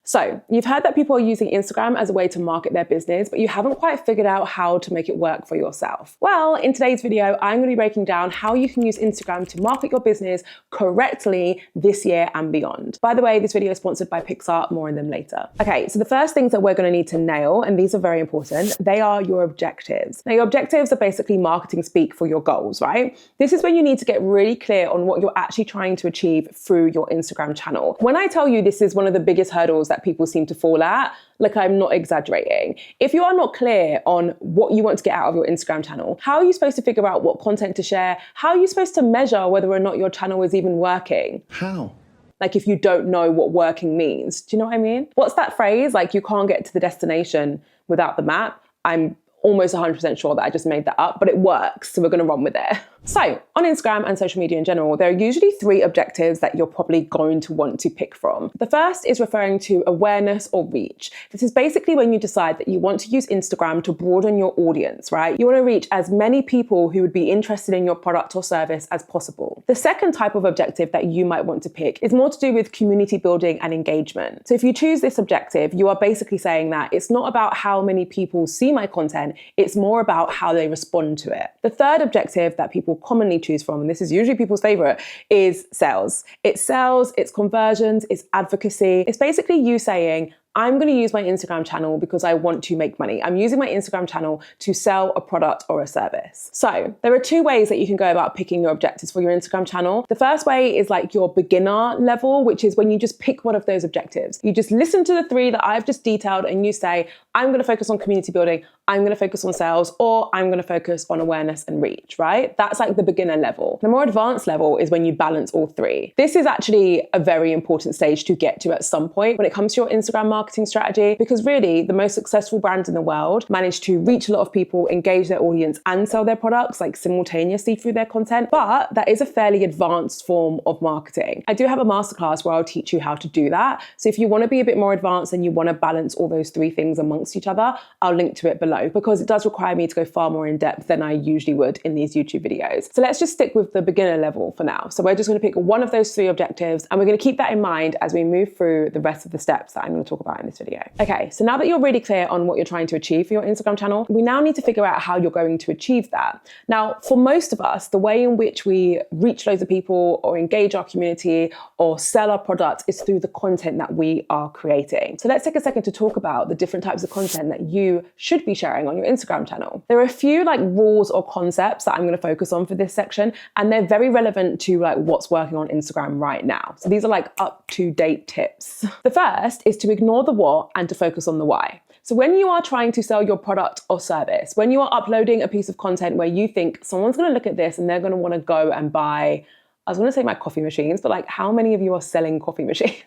So you've heard that people are using Instagram as a way to market their business, but you haven't quite figured out how to make it work for yourself. Well, in today's video, I'm going to be breaking down how you can use Instagram to market your business correctly this year and beyond. By the way, this video is sponsored by Pixar, more on them later. Okay, so the first things that we're going to need to nail, and these are very important, they are your objectives. Now, your objectives are basically marketing speak for your goals, right? This is when you need to get really clear on what you're actually trying to achieve through your Instagram channel. When I tell you this is one of the biggest hurdles that people seem to fall at, like, I'm not exaggerating. If you are not clear on what you want to get out of your Instagram channel, how are you supposed to figure out what content to share? How are you supposed to measure whether or not your channel is even working? How? Like, if you don't know what working means. Do you know what I mean? What's that phrase? Like, you can't get to the destination without the map. I'm almost 100% sure that I just made that up, but it works, so we're gonna run with it. So on Instagram and social media in general, there are usually 3 objectives that you're probably going to want to pick from. The first is referring to awareness or reach. This is basically when you decide that you want to use Instagram to broaden your audience, right? You want to reach as many people who would be interested in your product or service as possible. The second type of objective that you might want to pick is more to do with community building and engagement. So if you choose this objective, you are basically saying that it's not about how many people see my content, it's more about how they respond to it. The third objective that people commonly choose from, and this is usually people's favorite, is sales. It's sales, it's conversions, it's advocacy. It's basically you saying, I'm going to use my Instagram channel because I want to make money. I'm using my Instagram channel to sell a product or a service. So there are 2 ways that you can go about picking your objectives for your Instagram channel. The first way is like your beginner level, which is when you just pick one of those objectives. You just listen to the 3 that I've just detailed and you say, I'm going to focus on community building, I'm going to focus on sales, or I'm going to focus on awareness and reach, right? That's like the beginner level. The more advanced level is when you balance all 3. This is actually a very important stage to get to at some point when it comes to your Instagram marketing strategy, because really the most successful brands in the world manage to reach a lot of people, engage their audience, and sell their products like simultaneously through their content. But that is a fairly advanced form of marketing. I do have a masterclass where I'll teach you how to do that. So if you want to be a bit more advanced and you want to balance all those 3 things amongst each other, I'll link to it below, because it does require me to go far more in depth than I usually would in these YouTube videos. So let's just stick with the beginner level for now. So we're just going to pick one of those 3 objectives, and we're going to keep that in mind as we move through the rest of the steps that I'm going to talk about in this video. Okay, so now that you're really clear on what you're trying to achieve for your Instagram channel, we now need to figure out how you're going to achieve that. Now, for most of us, the way in which we reach loads of people or engage our community or sell our product is through the content that we are creating. So let's take a second to talk about the different types of content that you should be sharing on your Instagram channel. There are a few like rules or concepts that I'm going to focus on for this section, and they're very relevant to like what's working on Instagram right now. So these are like up-to-date tips. The first is to ignore the what and to focus on the why. So when you are trying to sell your product or service, when you are uploading a piece of content where you think someone's going to look at this and they're going to want to go and buy, I was going to say my coffee machines, but like, how many of you are selling coffee machines?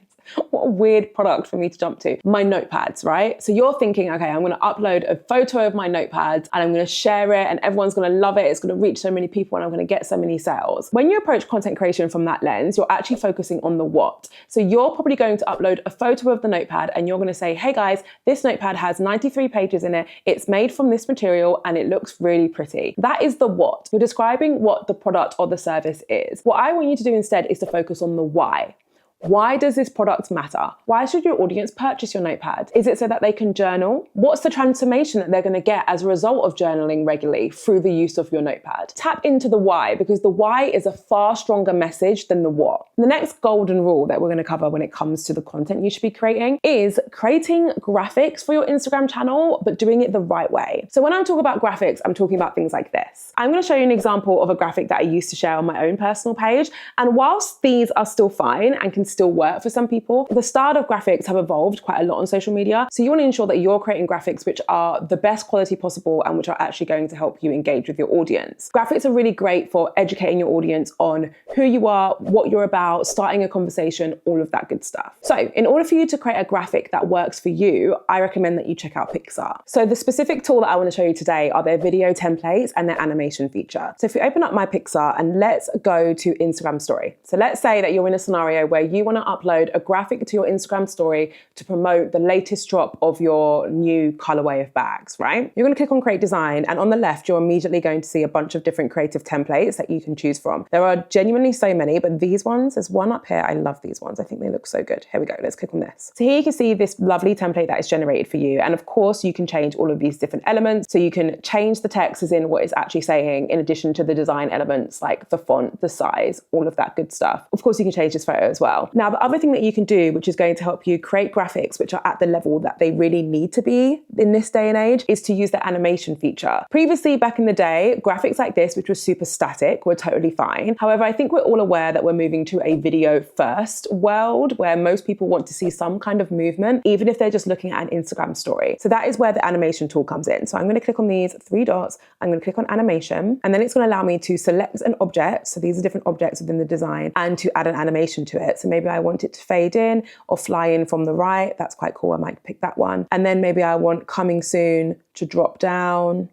What a weird product for me to jump to. My notepads, right? So you're thinking, okay, I'm going to upload a photo of my notepads and I'm going to share it and everyone's going to love it. It's going to reach so many people and I'm going to get so many sales. When you approach content creation from that lens, you're actually focusing on the what. So you're probably going to upload a photo of the notepad and you're going to say, hey guys, this notepad has 93 pages in it. It's made from this material and it looks really pretty. That is the what. You're describing what the product or the service is. What I want you to do instead is to focus on the why. Why does this product matter? Why should your audience purchase your notepad? Is it so that they can journal? What's the transformation that they're going to get as a result of journaling regularly through the use of your notepad? Tap into the why, because the why is a far stronger message than the what. The next golden rule that we're going to cover when it comes to the content you should be creating is creating graphics for your Instagram channel, but doing it the right way. So when I talk about graphics, I'm talking about things like this. I'm going to show you an example of a graphic that I used to share on my own personal page. And whilst these are still fine and can still work for some people, the style of graphics have evolved quite a lot on social media. So you want to ensure that you're creating graphics which are the best quality possible and which are actually going to help you engage with your audience. Graphics are really great for educating your audience on who you are, what you're about, starting a conversation, all of that good stuff. So in order for you to create a graphic that works for you, I recommend that you check out Pixar. So the specific tool that I want to show you today are their video templates and their animation feature. So if you open up my Pixar and let's go to Instagram story. So let's say that you're in a scenario where you you want to upload a graphic to your Instagram story to promote the latest drop of your new colorway of bags, right? You're going to click on create design, and on the left, you're immediately going to see a bunch of different creative templates that you can choose from. There are genuinely so many, but these ones, there's one up here. I love these ones. I think they look so good. Here we go. Let's click on this. So here you can see this lovely template that is generated for you. And of course, you can change all of these different elements. So you can change the text as in what it's actually saying, in addition to the design elements like the font, the size, all of that good stuff. Of course, you can change this photo as well. Now, the other thing that you can do, which is going to help you create graphics which are at the level that they really need to be in this day and age, is to use the animation feature. Previously, back in the day, graphics like this, which was super static, were totally fine. However, I think we're all aware that we're moving to a video first world where most people want to see some kind of movement, even if they're just looking at an Instagram story. So that is where the animation tool comes in. So I'm going to click on these three dots. I'm going to click on animation, and then it's going to allow me to select an object. So these are different objects within the design, and to add an animation to it. So maybe I want it to fade in or fly in from the right. That's quite cool. I might pick that one. And then maybe I want coming soon to drop down.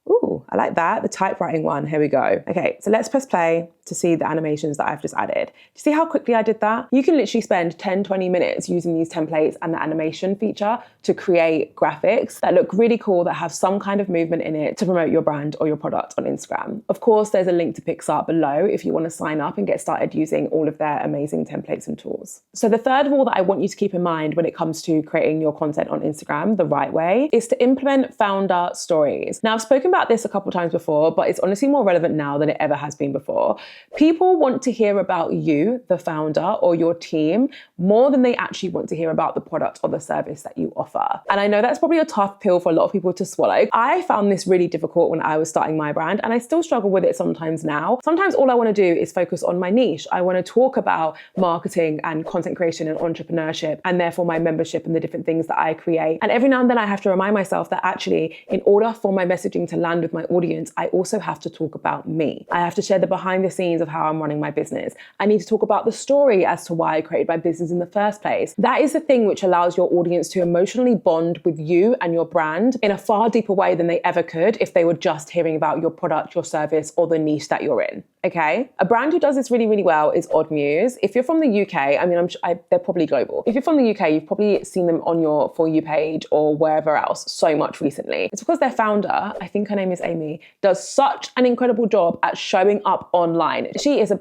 Ooh, I like that. The typewriting one. Here we go. Okay, so let's press play to see the animations that I've just added. Do you see how quickly I did that? You can literally spend 10, 20 minutes using these templates and the animation feature to create graphics that look really cool, that have some kind of movement in it to promote your brand or your product on Instagram. Of course, there's a link to Pixar below if you want to sign up and get started using all of their amazing templates and tools. So the third rule that I want you to keep in mind when it comes to creating your content on Instagram the right way is to implement founder stories. Now, I've spoken about this a couple times before, but it's honestly more relevant now than it ever has been before. People want to hear about you, the founder, or your team more than they actually want to hear about the product or the service that you offer. And I know that's probably a tough pill for a lot of people to swallow. I found this really difficult when I was starting my brand, and I still struggle with it sometimes now. Sometimes all I want to do is focus on my niche. I want to talk about marketing and content creation and entrepreneurship, and therefore my membership and the different things that I create. And every now and then I have to remind myself that actually, in order for my messaging to land with my audience, I also have to talk about me. I have to share the behind the scenes of how I'm running my business. I need to talk about the story as to why I created my business in the first place. That is the thing which allows your audience to emotionally bond with you and your brand in a far deeper way than they ever could if they were just hearing about your product, your service, or the niche that you're in. Okay? A brand who does this really, really well is Odd Muse. If you're from the UK, I mean, they're probably global. If you're from the UK, you've probably seen them on your For You page or wherever else so much recently. It's because their founder, I think her name is Amy, does such an incredible job at showing up online. She is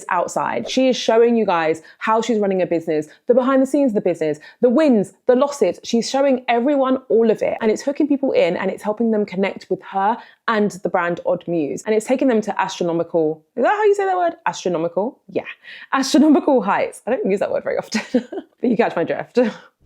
outside. She is showing you guys how she's running a business, the behind the scenes of the business, the wins, the losses. She's showing everyone all of it, and it's hooking people in, and it's helping them connect with her and the brand Odd Muse. And it's taking them to astronomical, is that how you say that word? Astronomical? Yeah. Astronomical heights. I don't use that word very often, but you catch my drift.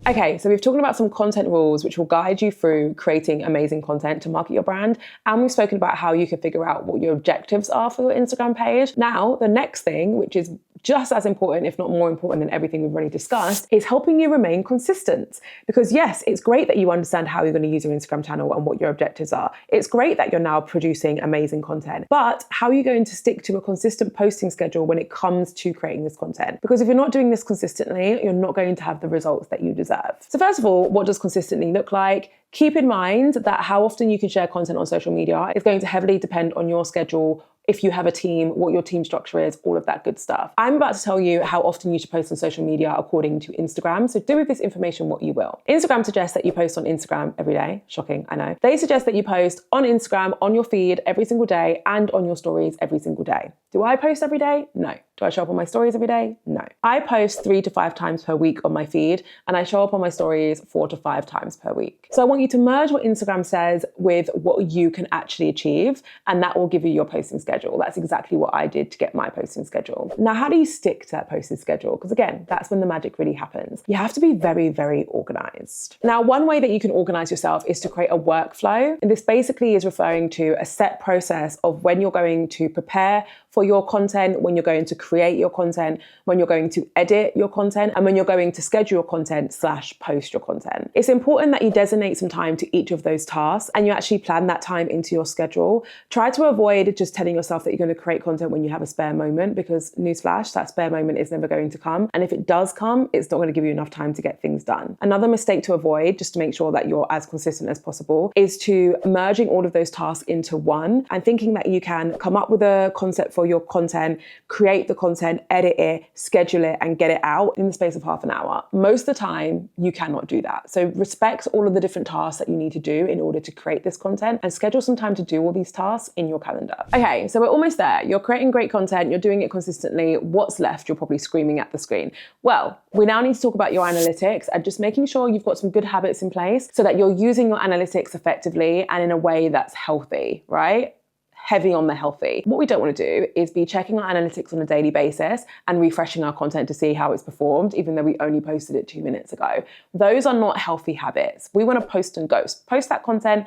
Okay, so we've talked about some content rules which will guide you through creating amazing content to market your brand. And we've spoken about how you can figure out what your objectives are for your Instagram page. Now, the next thing, which is just as important, if not more important than everything we've already discussed, is helping you remain consistent. Because yes, it's great that you understand how you're going to use your Instagram channel and what your objectives are. It's great that you're now producing amazing content, but how are you going to stick to a consistent posting schedule when it comes to creating this content? Because if you're not doing this consistently, you're not going to have the results that you deserve. So first of all, what does consistently look like? Keep in mind that how often you can share content on social media is going to heavily depend on your schedule, if you have a team, what your team structure is, all of that good stuff. I'm about to tell you how often you should post on social media according to Instagram. So do with this information what you will. Instagram suggests that you post on Instagram every day. Shocking, I know. They suggest that you post on Instagram, on your feed every single day, and on your stories every single day. Do I post every day? No. Do I show up on my stories every day? No. I post 3 to 5 times per week on my feed, and I show up on my stories 4 to 5 times per week. So I want you to merge what Instagram says with what you can actually achieve, and that will give you your posting schedule. That's exactly what I did to get my posting schedule. Now, how do you stick to that posting schedule? Because again, that's when the magic really happens. You have to be very, very organized. Now, one way that you can organize yourself is to create a workflow. And this basically is referring to a set process of when you're going to prepare for your content, when you're going to create your content, when you're going to edit your content, and when you're going to schedule your content / post your content. It's important that you designate some time to each of those tasks and you actually plan that time into your schedule. Try to avoid just telling yourself that you're going to create content when you have a spare moment, because newsflash, that spare moment is never going to come. And if it does come, it's not going to give you enough time to get things done. Another mistake to avoid, just to make sure that you're as consistent as possible, is to merging all of those tasks into one and thinking that you can come up with a concept for for your content, create the content, edit it, schedule it, and get it out in the space of half an hour. Most of the time, you cannot do that. So respect all of the different tasks that you need to do in order to create this content and schedule some time to do all these tasks in your calendar. Okay, so we're almost there. You're creating great content, you're doing it consistently. What's left? You're probably screaming at the screen. Well, we now need to talk about your analytics and just making sure you've got some good habits in place so that you're using your analytics effectively and in a way that's healthy, right? Heavy on the healthy. What we don't want to do is be checking our analytics on a daily basis and refreshing our content to see how it's performed, even though we only posted it 2 minutes ago. Those are not healthy habits. We want to post and ghost. Post that content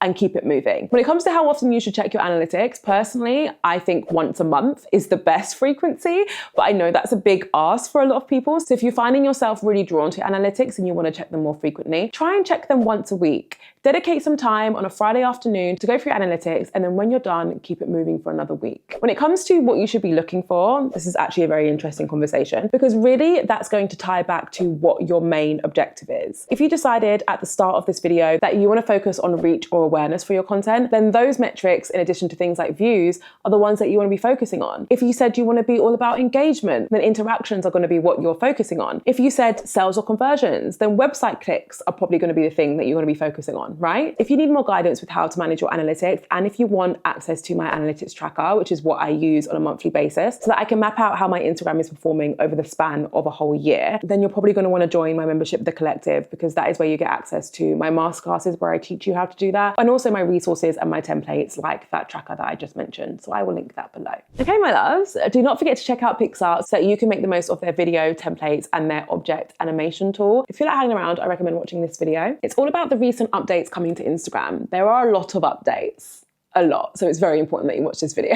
and keep it moving. When it comes to how often you should check your analytics, personally, I think once a month is the best frequency, but I know that's a big ask for a lot of people. So if you're finding yourself really drawn to analytics and you want to check them more frequently, try and check them once a week. Dedicate some time on a Friday afternoon to go through your analytics, and then when you're done, keep it moving for another week. When it comes to what you should be looking for, this is actually a very interesting conversation because really that's going to tie back to what your main objective is. If you decided at the start of this video that you want to focus on reach or awareness for your content, then those metrics, in addition to things like views, are the ones that you want to be focusing on. If you said you want to be all about engagement, then interactions are going to be what you're focusing on. If you said sales or conversions, then website clicks are probably going to be the thing that you're going to be focusing on, right? If you need more guidance with how to manage your analytics, and if you want access to my analytics tracker, which is what I use on a monthly basis, so that I can map out how my Instagram is performing over the span of a whole year, then you're probably going to want to join my membership, The Collective, because that is where you get access to my masterclasses where I teach you how to do that, and also my resources and my templates like that tracker that I just mentioned. So I will link that below. Okay, my loves, do not forget to check out Pixar so that you can make the most of their video templates and their object animation tool. If you're not hanging around, I recommend watching this video. It's all about the recent updates coming to Instagram. There are a lot of updates. A lot. So it's very important that you watch this video.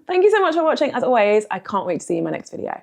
Thank you so much for watching. As always, I can't wait to see you in my next video.